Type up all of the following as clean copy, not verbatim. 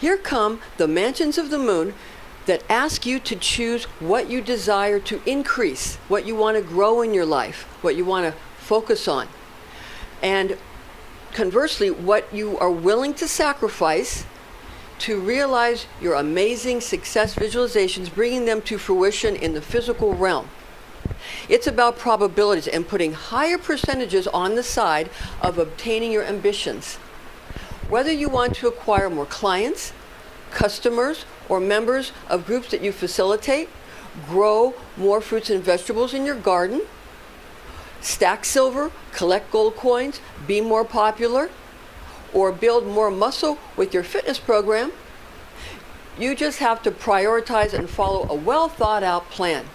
Here come the mansions of the moon that ask you to choose what you desire to increase, what you want to grow in your life, what you want to focus on. And conversely, what you are willing to sacrifice to realize your amazing success visualizations, bringing them to fruition in the physical realm. It's about probabilities and putting higher percentages on the side of obtaining your ambitions. Whether you want to acquire more clients, customers, or members of groups that you facilitate, grow more fruits and vegetables in your garden, stack silver, collect gold coins, be more popular, or build more muscle with your fitness program, you just have to prioritize and follow a well thought out plan.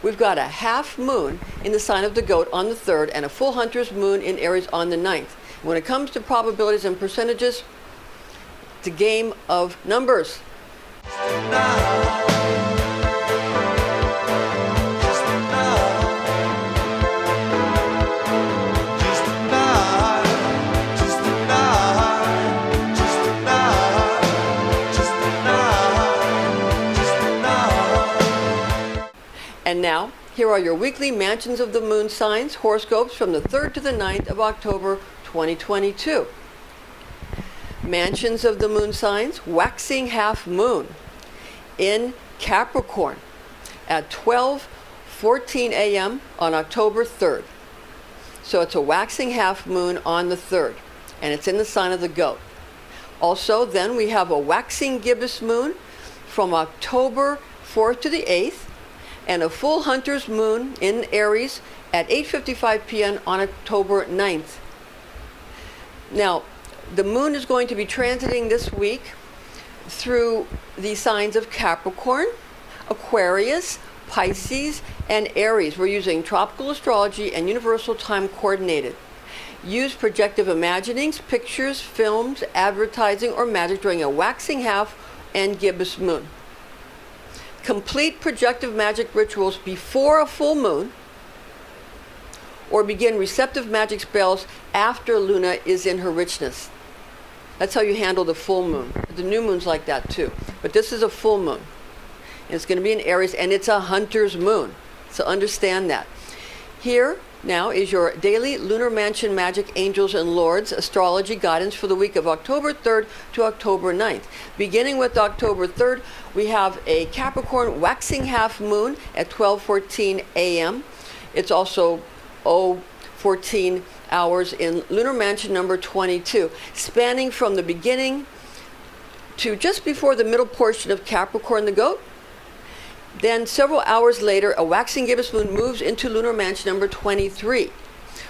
We've got a half moon in the sign of the goat on the 3rd and a full hunter's moon in Aries on the 9th. When it comes to probabilities and percentages, it's a game of numbers. And now, here are your weekly Mansions of the Moon signs, horoscopes from the 3rd to the 9th of October 2022. Mansions of the Moon signs, waxing half moon in Capricorn at 12:14 a.m. on October 3rd. So it's a waxing half moon on the 3rd, and it's in the sign of the goat. Also, then we have a waxing gibbous moon from October 4th to the 8th, and a full hunter's moon in Aries at 8:55 p.m. on October 9th. Now, the moon is going to be transiting this week through the signs of Capricorn, Aquarius, Pisces, and Aries. We're using tropical astrology and universal time coordinated. Use projective imaginings, pictures, films, advertising, or magic during a waxing half and gibbous moon. Complete projective magic rituals before a full moon, or begin receptive magic spells after Luna is in her richness. That's how you handle the full moon. The new moon's like that too. But this is a full moon. And it's going to be in Aries, and it's a hunter's moon. So understand that. Here now is your daily lunar mansion magic angels and lords astrology guidance for the week of October 3rd to October 9th. Beginning with October 3rd, we have a Capricorn waxing half moon at 12:14 a.m. It's also 14 hours in lunar mansion number 22, spanning from the beginning to just before the middle portion of Capricorn the goat. Then several hours later, a waxing gibbous moon moves into lunar mansion number 23,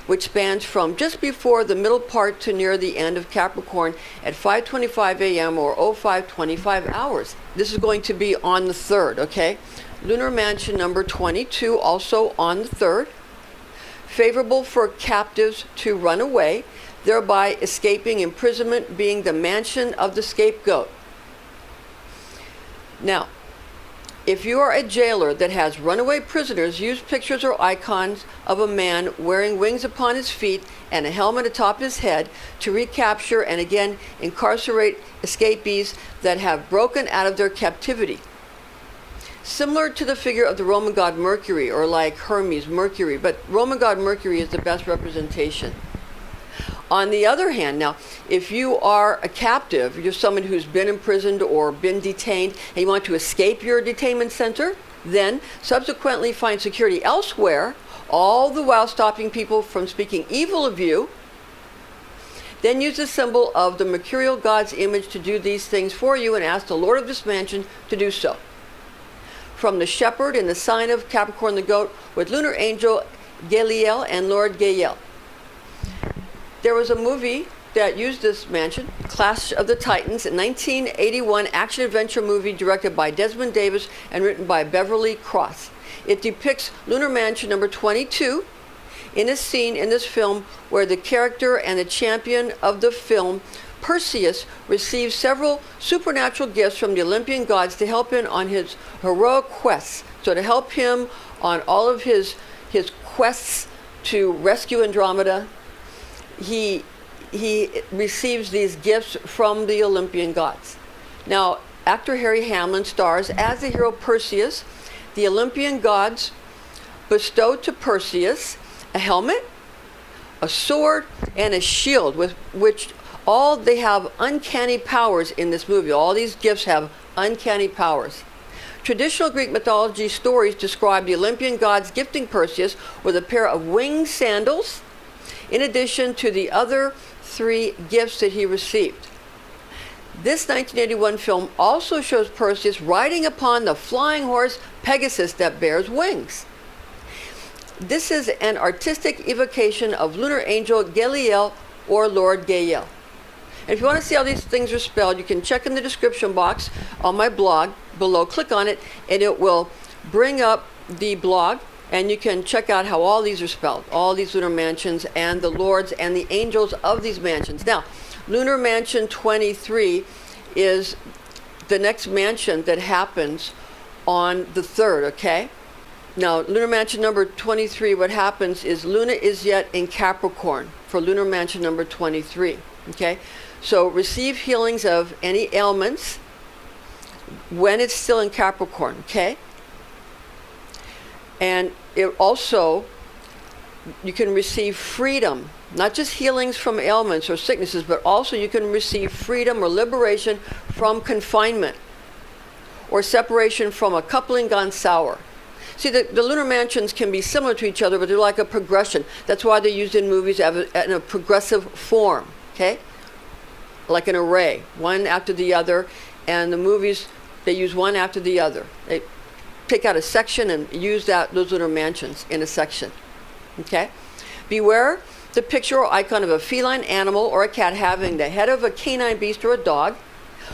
which spans from just before the middle part to near the end of Capricorn at 5:25 a.m. or 05:25 hours. This is going to be on the 3rd, okay? Lunar mansion number 22, also on the 3rd. Favorable for captives to run away, thereby escaping imprisonment, being the mansion of the scapegoat. Now, if you are a jailer that has runaway prisoners, use pictures or icons of a man wearing wings upon his feet and a helmet atop his head to recapture and again incarcerate escapees that have broken out of their captivity. Similar to the figure of the Roman god Mercury, or like Hermes, Mercury, but Roman god Mercury is the best representation. On the other hand, now, if you are a captive, you're someone who's been imprisoned or been detained, and you want to escape your detainment center, then subsequently find security elsewhere, all the while stopping people from speaking evil of you, then use the symbol of the mercurial god's image to do these things for you and ask the Lord of this mansion to do so. From the shepherd in the sign of Capricorn the goat with lunar angel Galiel and Lord Gael. There was a movie that used this mansion, Clash of the Titans, a 1981 action-adventure movie directed by Desmond Davis and written by Beverly Cross. It depicts lunar mansion number 22 in a scene in this film where the character and the champion of the film, Perseus, receives several supernatural gifts from the Olympian gods to help him on his heroic quests. So to help him on all of his quests to rescue Andromeda, he receives these gifts from the Olympian gods. Now, actor Harry Hamlin stars as the hero Perseus. The Olympian gods bestowed to Perseus a helmet, a sword, and a shield, with which all they have uncanny powers in this movie. All these gifts have uncanny powers. Traditional Greek mythology stories describe the Olympian gods gifting Perseus with a pair of winged sandals, in addition to the other 3 gifts that he received. This 1981 film also shows Perseus riding upon the flying horse Pegasus that bears wings. This is an artistic evocation of lunar angel Gaeliel or Lord Gael. And if you want to see how these things are spelled, you can check in the description box on my blog below. Click on it, and it will bring up the blog, and you can check out how all these are spelled, all these lunar mansions and the lords and the angels of these mansions. Now, Lunar Mansion 23 is the next mansion that happens on the 3rd, okay? Now, Lunar Mansion number 23, what happens is Luna is yet in Capricorn for Lunar Mansion number 23, okay? So receive healings of any ailments when it's still in Capricorn, okay? And it also, you can receive freedom, not just healings from ailments or sicknesses, but also you can receive freedom or liberation from confinement or separation from a coupling gone sour. See, the lunar mansions can be similar to each other, but they're like a progression. That's why they're used in movies in a progressive form, okay? Like an array, one after the other, and the movies, they use one after the other. They take out a section and use those lunar mansions in a section, okay? Beware the picture or icon of a feline animal or a cat having the head of a canine beast or a dog,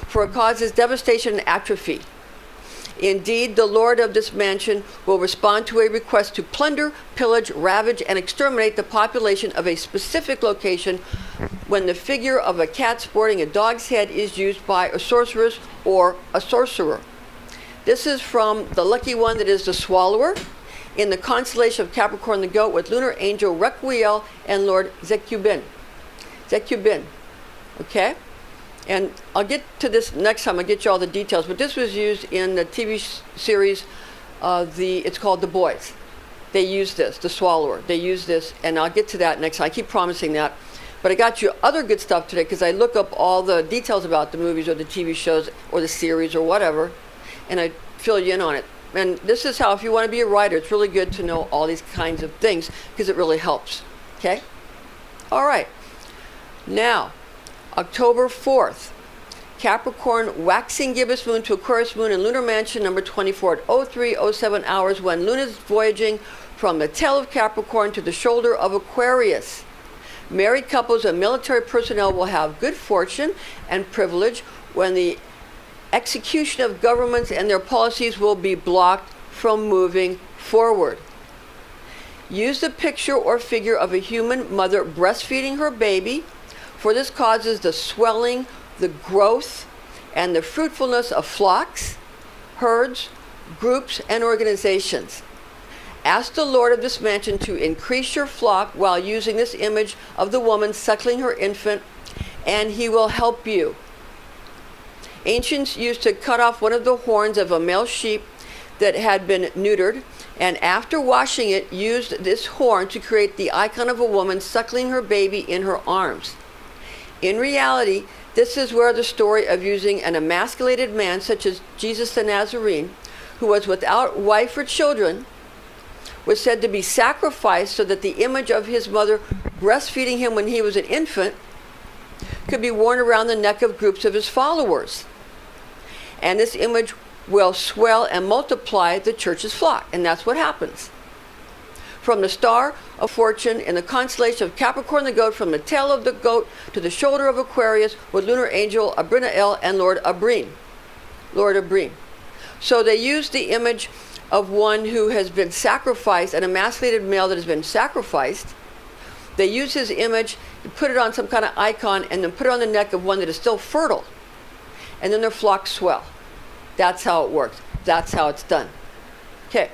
for it causes devastation and atrophy. Indeed, the lord of this mansion will respond to a request to plunder, pillage, ravage, and exterminate the population of a specific location when the figure of a cat sporting a dog's head is used by a sorceress or a sorcerer. This is from the lucky one that is the Swallower in the constellation of Capricorn the Goat, with lunar angel Requiel and Lord Zekubin. Zekubin, okay? And I'll get to this next time. I'll get you all the details. But this was used in the TV series, it's called The Boys. They use this, the Swallower. They use this, and I'll get to that next time. I keep promising that. But I got you other good stuff today because I look up all the details about the movies or the TV shows or the series or whatever, and I fill you in on it. And this is how, if you want to be a writer, it's really good to know all these kinds of things because it really helps. Okay? All right. Now, October 4th, Capricorn waxing gibbous moon to Aquarius moon in Lunar Mansion number 24 at 03:07 hours, when Luna is voyaging from the tail of Capricorn to the shoulder of Aquarius. Married couples and military personnel will have good fortune and privilege when the execution of governments and their policies will be blocked from moving forward. Use the picture or figure of a human mother breastfeeding her baby, for this causes the swelling, the growth, and the fruitfulness of flocks, herds, groups, and organizations. Ask the Lord of this mansion to increase your flock while using this image of the woman suckling her infant, and he will help you. Ancients used to cut off one of the horns of a male sheep that had been neutered, and after washing it, used this horn to create the icon of a woman suckling her baby in her arms. In reality, this is where the story of using an emasculated man such as Jesus the Nazarene, who was without wife or children, was said to be sacrificed so that the image of his mother breastfeeding him when he was an infant could be worn around the neck of groups of his followers. And this image will swell and multiply the church's flock. And that's what happens. From the star of fortune in the constellation of Capricorn the Goat, from the tail of the goat to the shoulder of Aquarius, with lunar angel Abrinael and Lord Abrin. Lord Abrin. So they use the image of one who has been sacrificed, an emasculated male that has been sacrificed. They use his image, put it on some kind of icon, and then put it on the neck of one that is still fertile. And then their flocks swell. That's how it works. That's how it's done. Okay.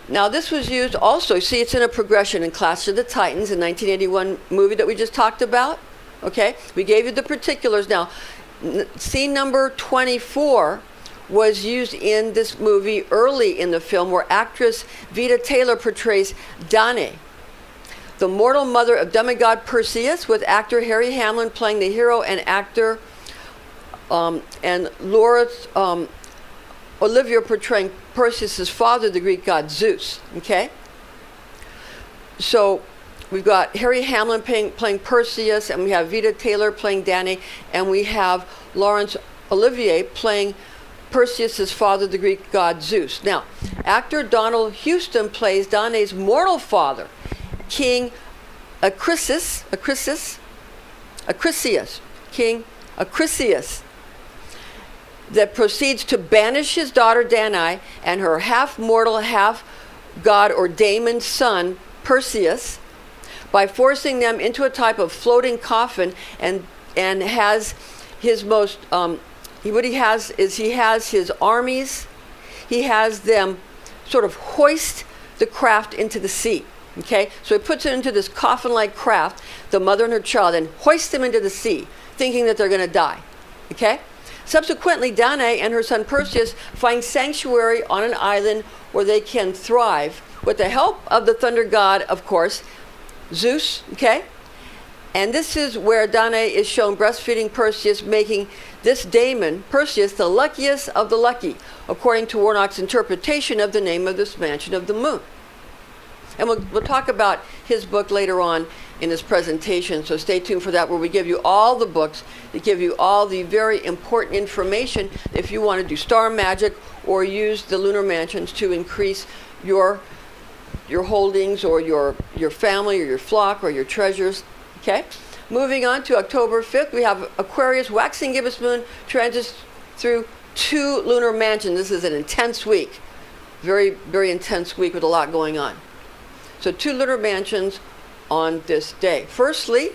Now this was used also, see, it's in a progression in Clash of the Titans, a 1981 movie that we just talked about. Okay. We gave you the particulars. Now, Scene number 24 was used in this movie early in the film, where actress Vita Taylor portrays Danae, the mortal mother of demigod Perseus, with actor Harry Hamlin playing the hero, and actor and Laura Olivier portraying Perseus' father, the Greek god Zeus. Okay? So we've got Harry Hamlin playing Perseus, and we have Vita Taylor playing Danae, and we have Laurence Olivier playing Perseus' father, the Greek god Zeus. Now, actor Donald Houston plays Danae's mortal father, King Acrisius, King Acrisius, that proceeds to banish his daughter Danae and her half-mortal, half-god or daemon son, Perseus, by forcing them into a type of floating coffin, and has his most what he has is he has his armies, he has them sort of hoist the craft into the sea. Okay, so he puts it into this coffin-like craft, the mother and her child, and hoists them into the sea, thinking that they're going to die. Okay. Subsequently, Danae and her son Perseus find sanctuary on an island where they can thrive with the help of the thunder god, of course, Zeus. Okay. And this is where Danae is shown breastfeeding Perseus, making this daemon, Perseus, the luckiest of the lucky, according to Warnock's interpretation of the name of this mansion of the moon. And we'll talk about his book later on in this presentation, so stay tuned for that, where we give you all the books that give you all the very important information if you want to do star magic or use the lunar mansions to increase your holdings, or your family, or your flock, or your treasures. Okay? Moving on to October 5th, we have Aquarius waxing gibbous moon transits through 2 lunar mansions. This is an intense week. Very, very intense week with a lot going on. So 2 lunar mansions on this day. Firstly,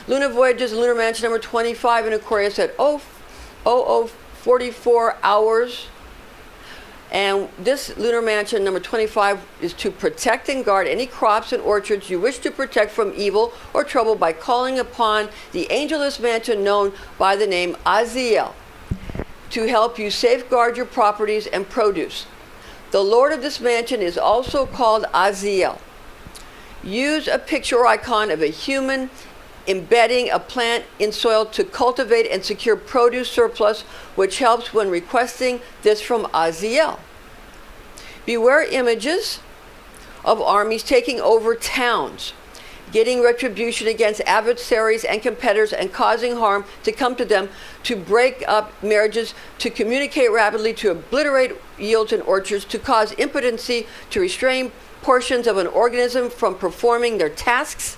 lunar voyages, lunar mansion number 25 in Aquarius at 00:44 hours. And this lunar mansion number 25 is to protect and guard any crops and orchards you wish to protect from evil or trouble by calling upon the angel of this mansion known by the name Aziel to help you safeguard your properties and produce. The Lord of this mansion is also called Aziel. Use a picture or icon of a human embedding a plant in soil to cultivate and secure produce surplus, which helps when requesting this from Aziel. Beware images of armies taking over towns, getting retribution against adversaries and competitors, and causing harm to come to them, to break up marriages, to communicate rapidly, to obliterate yields and orchards, to cause impotency, to restrain portions of an organism from performing their tasks,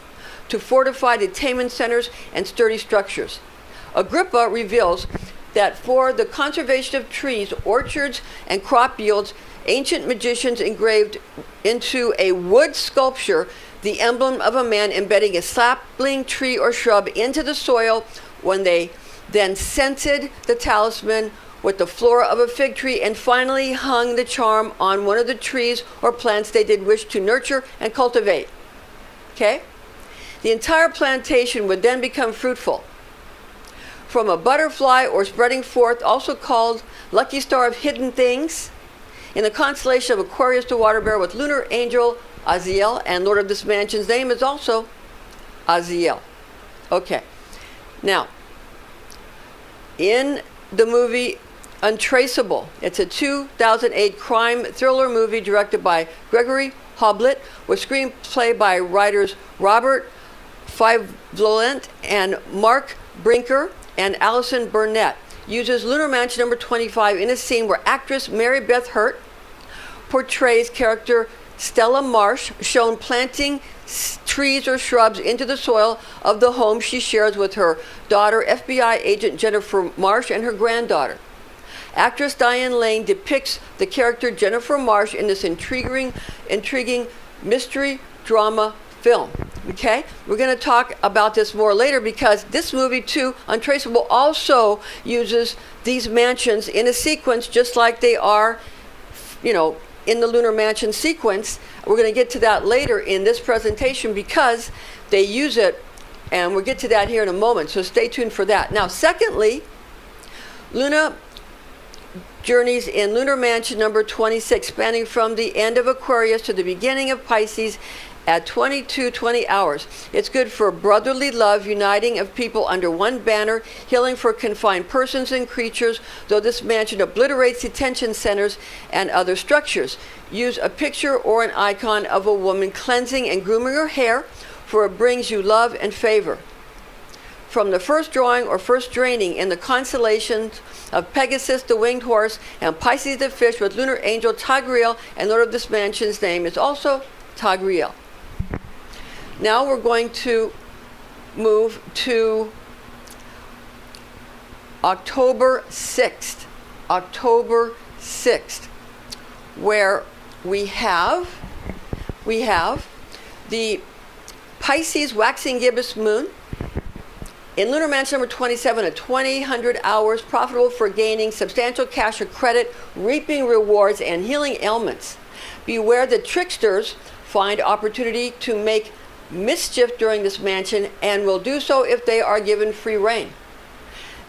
to fortify detainment centers and sturdy structures. Agrippa reveals that for the conservation of trees, orchards, and crop yields, ancient magicians engraved into a wood sculpture the emblem of a man embedding a sapling, tree, or shrub into the soil, when they then scented the talisman with the flora of a fig tree, and finally hung the charm on one of the trees or plants they did wish to nurture and cultivate. Okay? The entire plantation would then become fruitful. From a butterfly or spreading forth, also called lucky star of hidden things, in the constellation of Aquarius, the water bearer, with lunar angel Aziel, and Lord of this mansion's name is also Aziel. Okay. Now, in the movie Untraceable, it's a 2008 crime thriller movie directed by Gregory Hoblit, with screenplay by writers Robert Fivelent and Mark Brinker and Allison Burnett. Uses lunar mansion number 25 in a scene where actress Mary Beth Hurt portrays character Stella Marsh, shown planting trees or shrubs into the soil of the home she shares with her daughter, FBI agent Jennifer Marsh, and her granddaughter. Actress Diane Lane depicts the character Jennifer Marsh in this intriguing mystery drama film. Okay? We're going to talk about this more later, because this movie too, Untraceable, also uses these mansions in a sequence just like they are, in the lunar mansion sequence. We're going to get to that later in this presentation, because they use it And we'll get to that here in a moment, so stay tuned for that. Now, secondly, Luna journeys in lunar mansion number 26, spanning from the end of Aquarius to the beginning of Pisces at 22:20 hours. It's good for brotherly love, uniting of people under one banner, healing for confined persons and creatures, though this mansion obliterates detention centers and other structures. Use a picture or an icon of a woman cleansing and grooming her hair, for it brings you love and favor. From the first drawing or first draining in the constellations of Pegasus, the winged horse, and Pisces, the fish, with lunar angel Tagriel, and lord of this mansion's name is also Tagriel. Now we're going to move to October 6th. October 6th, where we have the Pisces waxing gibbous moon in lunar mansion number 27 at 2000 hours, profitable for gaining substantial cash or credit, reaping rewards, and healing ailments. Beware that tricksters find opportunity to make mischief during this mansion and will do so if they are given free rein.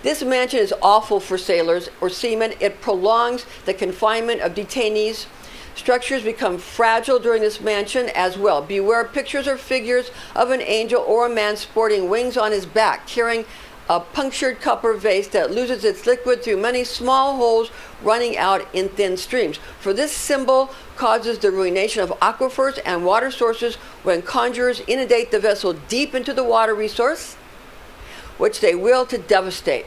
This mansion is awful for sailors or seamen. It prolongs the confinement of detainees. Structures become fragile during this mansion as well. Beware pictures or figures of an angel or a man sporting wings on his back, carrying a punctured copper vase that loses its liquid through many small holes running out in thin streams. For this symbol causes the ruination of aquifers and water sources when conjurers inundate the vessel deep into the water resource, which they will to devastate.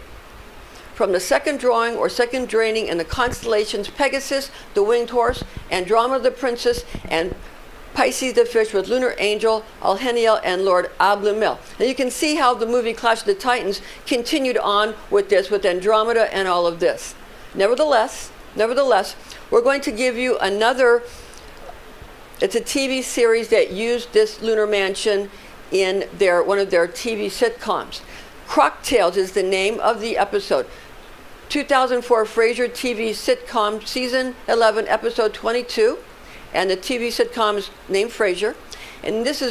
From the second drawing or second draining in the constellations Pegasus, the winged horse, Andromeda, the princess, and Pisces, the fish, with lunar angel Alheniel and Lord Ablumel. Now you can see how the movie Clash of the Titans continued on with this, with Andromeda and all of this. Nevertheless, we're going to give you another. It's a TV series that used this lunar mansion in one of their TV sitcoms. Crocktails is the name of the episode. 2004 Frasier TV sitcom, season 11, episode 22, and the TV sitcom is named Frasier. And this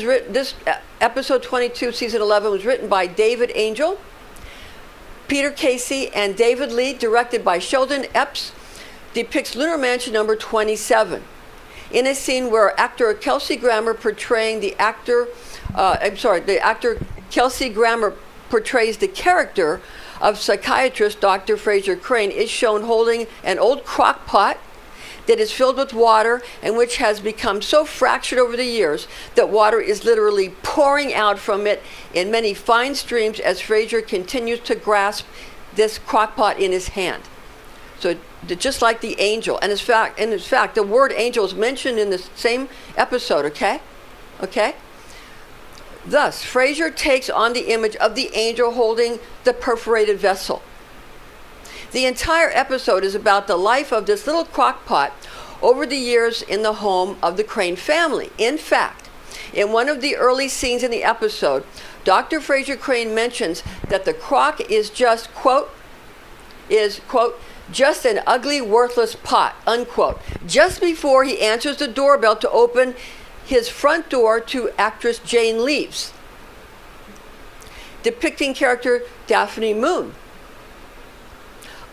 episode 22, season 11, was written by David Angel, Peter Casey, and David Lee, directed by Sheldon Epps. Depicts lunar mansion number 27 in a scene where actor Kelsey Grammer portraying the actor Kelsey Grammer portrays the character of psychiatrist Dr. Fraser Crane, is shown holding an old crock pot that is filled with water and which has become so fractured over the years that water is literally pouring out from it in many fine streams as Fraser continues to grasp this crock pot in his hand. So just like the angel, and in fact, the word angel is mentioned in the same episode, okay? Thus, Fraser takes on the image of the angel holding the perforated vessel. The entire episode is about the life of this little crock pot over the years in the home of the Crane family. In fact, in one of the early scenes in the episode, Dr. Fraser Crane mentions that the crock is just, quote, just an ugly, worthless pot, unquote, just before he answers the doorbell to open his front door to actress Jane Leaves, depicting character Daphne Moon,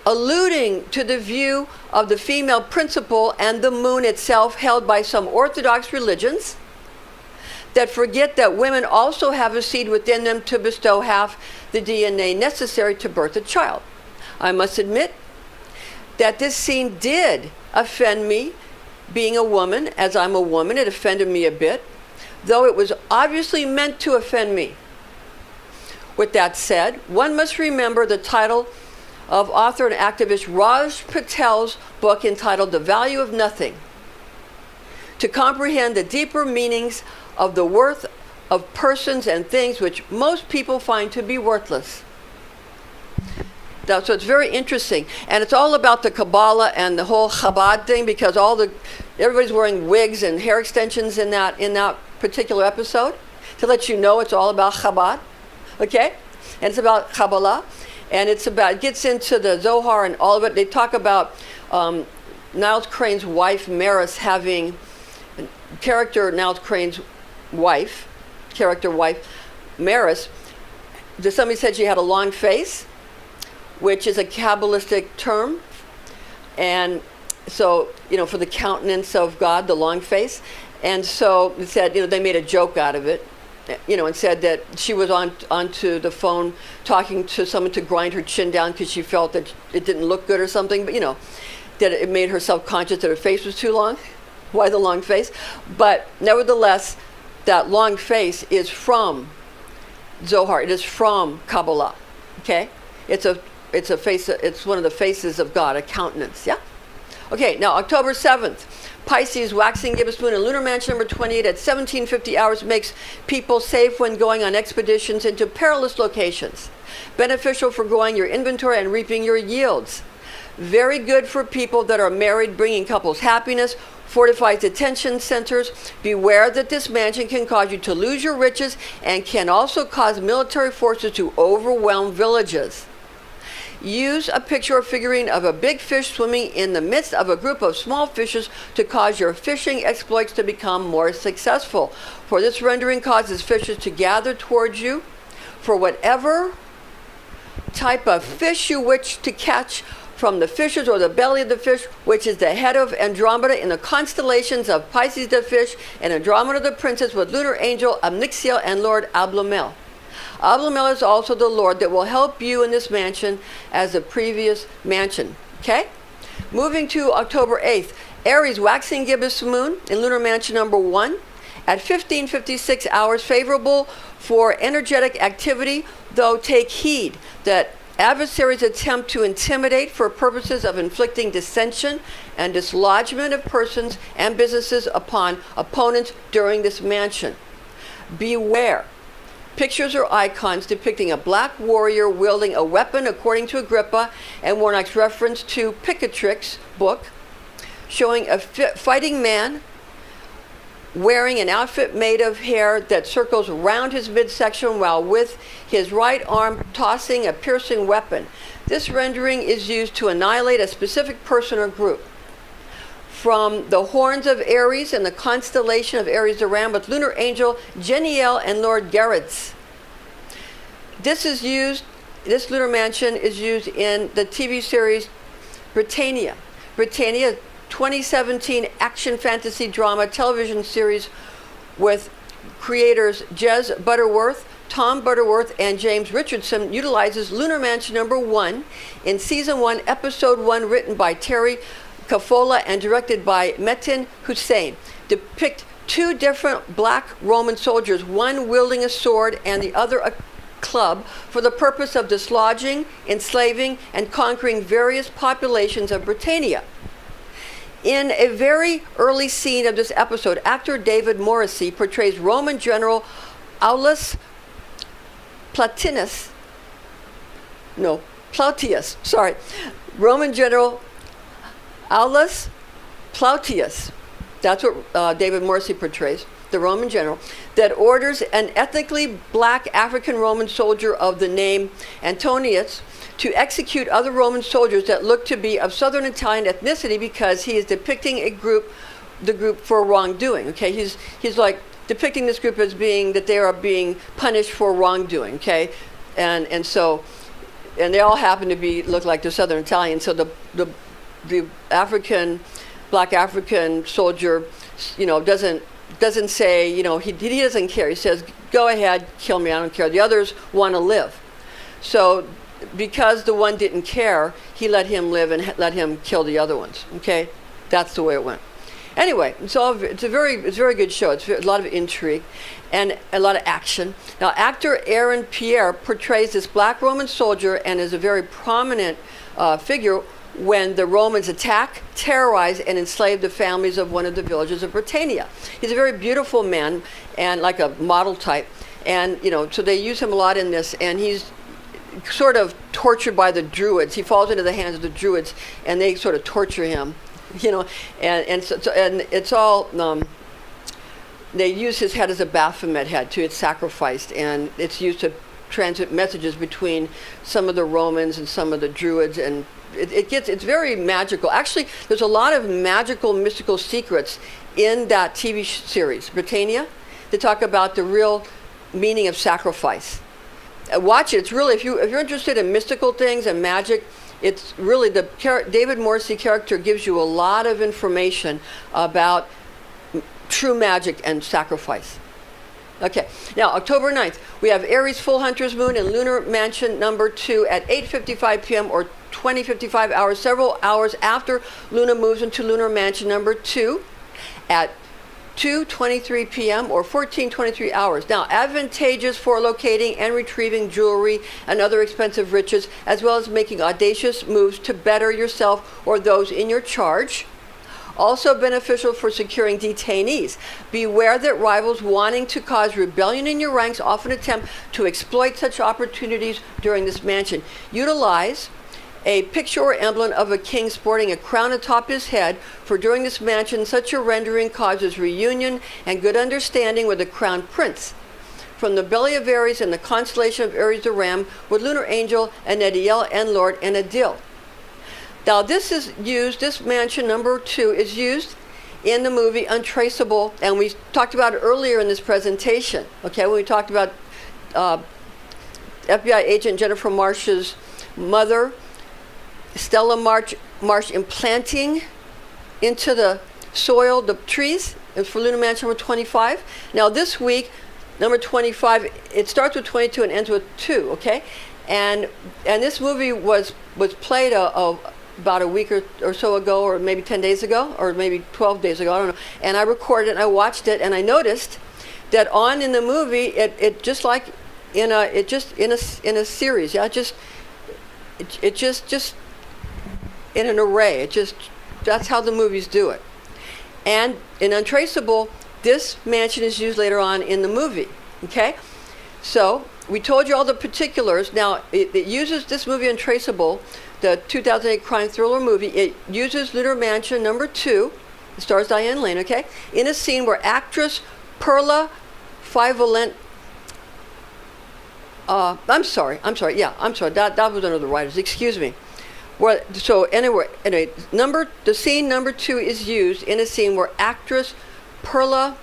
alluding to the view of the female principle and the moon itself held by some Orthodox religions that forget that women also have a seed within them to bestow half the DNA necessary to birth a child. I must admit that this scene did offend me. Being a woman, as I'm a woman, it offended me a bit, though it was obviously meant to offend me. With that said, one must remember the title of author and activist Raj Patel's book entitled The Value of Nothing, to comprehend the deeper meanings of the worth of persons and things which most people find to be worthless. So it's very interesting, and it's all about the Kabbalah and the whole Chabad thing, because everybody's wearing wigs and hair extensions in that particular episode, to let you know it's all about Chabad, okay? And it's about Kabbalah, and it gets into the Zohar and all of it. They talk about Niles Crane's wife Maris having Maris somebody said she had a long face, which is a Kabbalistic term. And so, for the countenance of God, the long face. And so it said, they made a joke out of it, and said that she was onto the phone talking to someone to grind her chin down because she felt that it didn't look good or something. But, that it made her self-conscious that her face was too long. Why the long face? But nevertheless, that long face is from Zohar. It is from Kabbalah. Okay? It's a face. It's one of the faces of God, a countenance. Yeah. Okay. Now October 7th, Pisces, waxing gibbous moon in lunar mansion number 28 at 1750 hours makes people safe when going on expeditions into perilous locations. Beneficial for growing your inventory and reaping your yields. Very good for people that are married, bringing couples happiness. Fortifies attention centers. Beware that this mansion can cause you to lose your riches and can also cause military forces to overwhelm villages. Use a picture or figurine of a big fish swimming in the midst of a group of small fishes to cause your fishing exploits to become more successful. For this rendering causes fishes to gather towards you for whatever type of fish you wish to catch from the fishes or the belly of the fish, which is the head of Andromeda in the constellations of Pisces the fish and Andromeda the princess with lunar angel Amnixiel and Lord Ablamel. Ablamel is also the Lord that will help you in this mansion as the previous mansion. Okay? Moving to October 8th, Aries, waxing gibbous moon in lunar mansion number 1 at 1556 hours, favorable for energetic activity, though take heed that adversaries attempt to intimidate for purposes of inflicting dissension and dislodgement of persons and businesses upon opponents during this mansion. Beware. Pictures or icons depicting a black warrior wielding a weapon, according to Agrippa and Warnock's reference to Picatrix's book, showing a fighting man wearing an outfit made of hair that circles around his midsection while with his right arm tossing a piercing weapon. This rendering is used to annihilate a specific person or group. From the horns of Aries and the constellation of Aries around with lunar angel Geniel and Lord Gerritz. This lunar mansion is used in the TV series Britannia. Britannia, 2017 action fantasy drama television series with creators Jez Butterworth, Tom Butterworth, and James Richardson, utilizes lunar mansion number 1 in season 1, episode 1, written by Terry Cafola and directed by Metin Hussein. Depict two different black Roman soldiers, one wielding a sword and the other a club, for the purpose of dislodging, enslaving, and conquering various populations of Britannia. In a very early scene of this episode, actor David Morrissey portrays Roman General Aulus Plautius. Roman General Aulus Plautius. That's what David Morrissey portrays, the Roman general, that orders an ethnically black African Roman soldier of the name Antonius to execute other Roman soldiers that look to be of Southern Italian ethnicity because he is depicting the group for wrongdoing. Okay, he's like depicting this group as being that they are being punished for wrongdoing. Okay, and they all happen to look like they're Southern Italian. So the black African soldier, doesn't say, he doesn't care. He says, go ahead, kill me, I don't care. The others want to live. So because the one didn't care, he let him live and let him kill the other ones. Okay, that's the way it went. Anyway, it's a very good show. It's a lot of intrigue and a lot of action. Now, actor Aaron Pierre portrays this black Roman soldier and is a very prominent figure when the Romans attack, terrorize, and enslave the families of one of the villages of Britannia. He's a very beautiful man and like a model type. And, so they use him a lot in this, and he's sort of tortured by the Druids. He falls into the hands of the Druids, and they sort of torture him, and it's all, they use his head as a Baphomet head too. It's sacrificed, and it's used to transmit messages between some of the Romans and some of the Druids, and it's very magical. Actually, there's a lot of magical, mystical secrets in that TV series, Britannia. They talk about the real meaning of sacrifice watch it. It's really, if you're interested in mystical things and magic, it's really David Morrissey character gives you a lot of information about true magic and sacrifice. Okay, now October 9th, we have Aries full hunter's moon in lunar mansion number 2 at 8:55 p.m. or 20:55 hours, several hours after Luna moves into lunar mansion number 2 at 2:23 p.m. or 14:23 hours. Now, advantageous for locating and retrieving jewelry and other expensive riches, as well as making audacious moves to better yourself or those in your charge. Also beneficial for securing detainees. Beware that rivals wanting to cause rebellion in your ranks often attempt to exploit such opportunities during this mansion. Utilize a picture or emblem of a king sporting a crown atop his head, for during this mansion such a rendering causes reunion and good understanding with the crown prince. From the belly of Aries and the constellation of Aries the Ram, with lunar angel Anediel and Lord Enadil. Now this mansion number 2 is used in the movie Untraceable, and we talked about it earlier in this presentation, okay, when we talked about FBI agent Jennifer Marsh's mother, Stella Marsh, implanting into the soil the trees for lunar mansion number 25. Now this week, number 25, it starts with 22 and ends with 2, okay? And this movie was played about a week or so ago, or maybe 10 days ago, or maybe 12 days ago, I don't know. And I recorded it, and I watched it, and I noticed that in the movie, it just like in a series, yeah, just in an array. That's how the movies do it. And in Untraceable, this mansion is used later on in the movie, okay? So we told you all the particulars. Now, it uses this movie Untraceable, the 2008 crime thriller movie. It uses lunar mansion number 2, it stars Diane Lane, okay, in a scene where actress Perla Fivolent, that was one of the writers, excuse me. Well, so anyway, the scene number 2 is used in a scene where actress Perla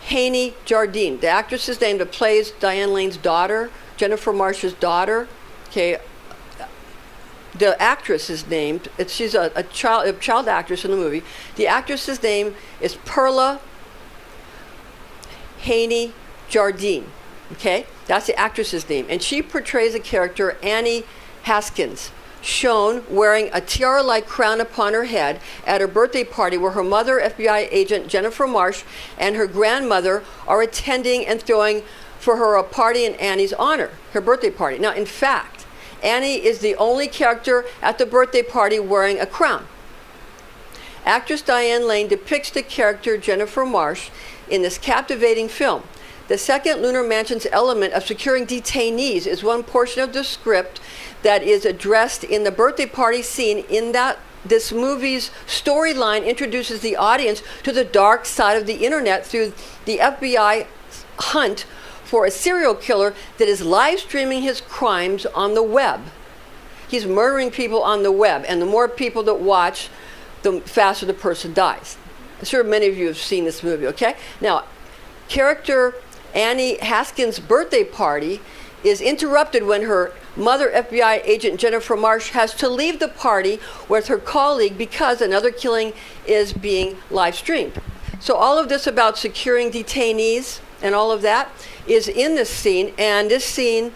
Haney Jardine, the actress's name that plays Diane Lane's daughter, Jennifer Marsh's daughter, okay, the actress is named, she's a child actress in the movie. The actress's name is Perla Haney Jardine, okay? That's the actress's name. And she portrays a character, Annie Haskins, shown wearing a tiara-like crown upon her head at her birthday party, where her mother, FBI agent Jennifer Marsh, and her grandmother are attending and throwing for her a party in Annie's honor, her birthday party. Now, in fact, Annie is the only character at the birthday party wearing a crown. Actress Diane Lane depicts the character Jennifer Marsh in this captivating film. The second lunar mansion's element of securing detainees is one portion of the script that is addressed in the birthday party scene, in that this movie's storyline introduces the audience to the dark side of the internet through the FBI hunt for a serial killer that is live streaming his crimes on the web. He's murdering people on the web, and the more people that watch, the faster the person dies. I'm sure many of you have seen this movie, okay? Now, character Annie Haskins' birthday party is interrupted when her mother, FBI agent Jennifer Marsh, has to leave the party with her colleague because another killing is being live streamed. So all of this about securing detainees and all of that is in this scene. And this scene,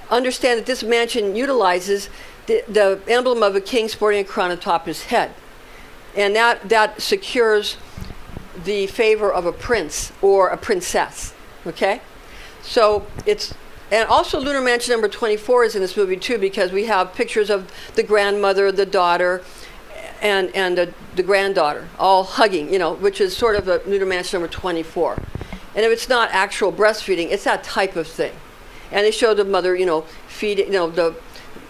understand that this mansion utilizes the emblem of a king sporting a crown atop his head. And that secures the favor of a prince or a princess, okay? So it's, and also lunar mansion number 24 is in this movie too, because we have pictures of the grandmother, the daughter, and the granddaughter all hugging, which is sort of a lunar mansion number 24. And if it's not actual breastfeeding, it's that type of thing. And they show the mother, feeding, the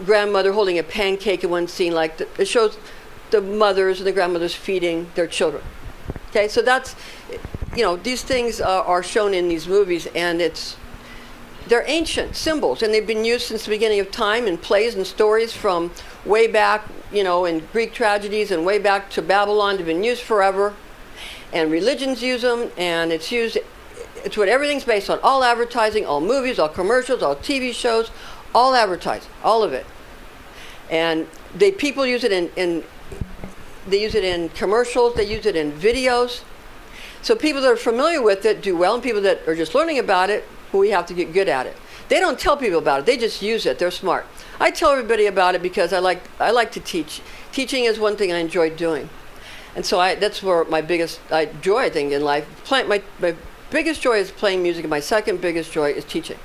grandmother holding a pancake in one scene, it shows the mothers and the grandmothers feeding their children. Okay, so that's, these things are shown in these movies, and they're ancient symbols, and they've been used since the beginning of time in plays and stories from way back, in Greek tragedies and way back to Babylon. They've been used forever, and religions use them, and it's used It's what everything's based on. All advertising, all movies, all commercials, all TV shows, all advertising, all of it. And people use it they use it in commercials, they use it in videos. So people that are familiar with it do well, and people that are just learning about it, we have to get good at it. They don't tell people about it, they just use it, they're smart. I tell everybody about it because I like to teach. Teaching is one thing I enjoy doing. And so that's where my biggest joy, I think, in life. My biggest joy is playing music, and my second biggest joy is teaching.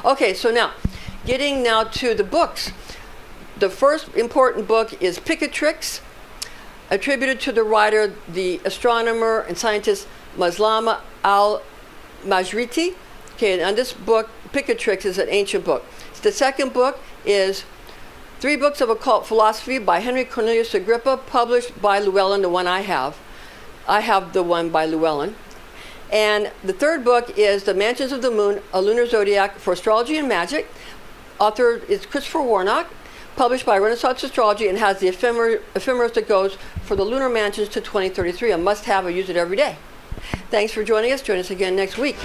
Okay, so now, getting now to the books. The first important book is Pick a Tricks, attributed to the writer, the astronomer and scientist Maslama al-Majriti. Okay, and this book, Pick a Tricks, is an ancient book. The second book is 3 Books of Occult Philosophy by Henry Cornelius Agrippa, published by Llewellyn, the one I have. I have the one by Llewellyn. And the third book is The Mansions of the Moon, A Lunar Zodiac for Astrology and Magic. Author is Christopher Warnock, published by Renaissance Astrology, and has the ephemeris that goes for the lunar mansions to 2033. A must-have. I use it every day. Thanks for joining us. Join us again next week.